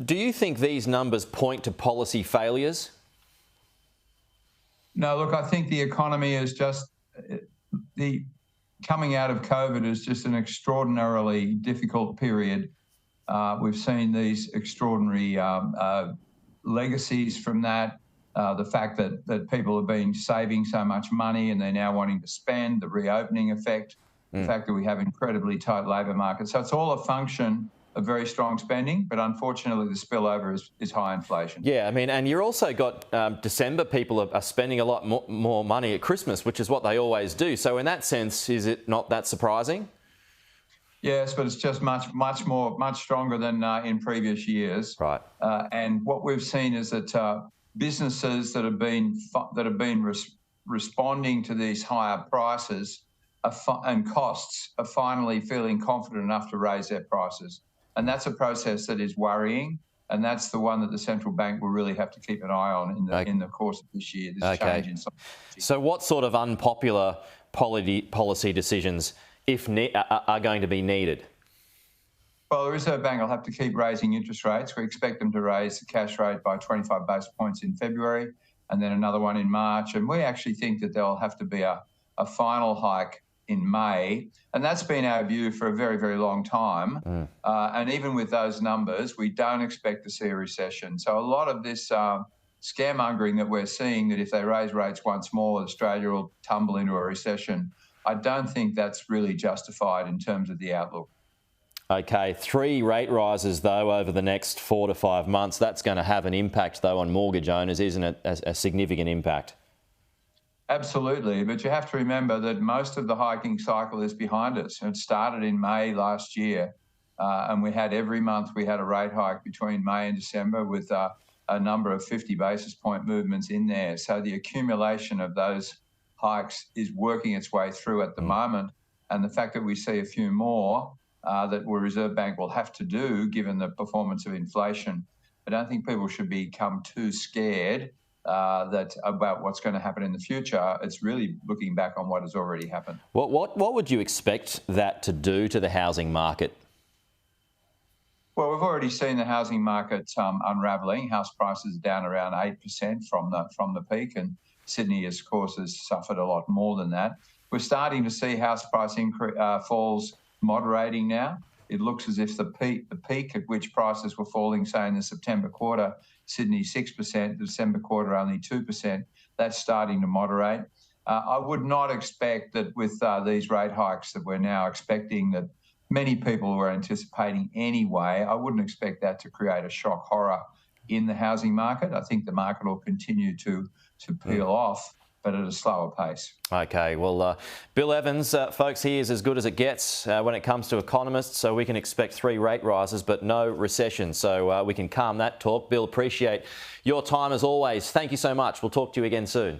do you think these numbers point to policy failures? No, look, I think the economy is just the coming out of COVID is just an extraordinarily difficult period. We've seen these extraordinary legacies from that. The fact that people have been saving so much money and they're now wanting to spend, the reopening effect, the fact that we have incredibly tight labour markets. So it's all a function of very strong spending, but unfortunately the spillover is high inflation. Yeah, I mean, and you're also got December, people are spending a lot more money at Christmas, which is what they always do. So in that sense, is it not that surprising? Yes, but it's just much stronger than in previous years. Right. And what we've seen is that businesses that have been responding to these higher prices and costs are finally feeling confident enough to raise their prices. And that's a process that is worrying, and that's the one that the central bank will really have to keep an eye on in the course of this year. This change in psychology. So what sort of unpopular policy decisions, are going to be needed? Well, the Reserve Bank will have to keep raising interest rates. We expect them to raise the cash rate by 25 basis points in February and then another one in March. And we actually think that there'll have to be a final hike in May. And that's been our view for a very, very long time. And even with those numbers, we don't expect to see a recession. So a lot of this scaremongering that we're seeing, that if they raise rates once more, Australia will tumble into a recession, I don't think that's really justified in terms of the outlook. Okay, 3 rate rises, though, over the next 4 to 5 months. That's going to have an impact, though, on mortgage owners, isn't it? A significant impact. Absolutely, but you have to remember that most of the hiking cycle is behind us. It started in May last year, and we had every month we had a rate hike between May and December with a number of 50 basis point movements in there. So the accumulation of those hikes is working its way through at the moment, and the fact that we see a few more that the Reserve Bank will have to do, given the performance of inflation, I don't think people should become too scared about what's going to happen in the future. It's really looking back on what has already happened. What would you expect that to do to the housing market? Well, we've already seen the housing market unravelling. House prices down around 8% from the peak, and Sydney, of course, has suffered a lot more than that. We're starting to see house price falls moderating now. It looks as if the peak at which prices were falling, say in the September quarter, Sydney 6%, the December quarter only 2%. That's starting to moderate. I would not expect that with these rate hikes that we're now expecting, that many people were anticipating anyway, I wouldn't expect that to create a shock horror in the housing market. I think the market will continue to peel off, but at a slower pace. Okay, well, Bill Evans, folks, he is as good as it gets when it comes to economists, so we can expect 3 rate rises but no recession, so we can calm that talk. Bill, appreciate your time as always. Thank you so much. We'll talk to you again soon.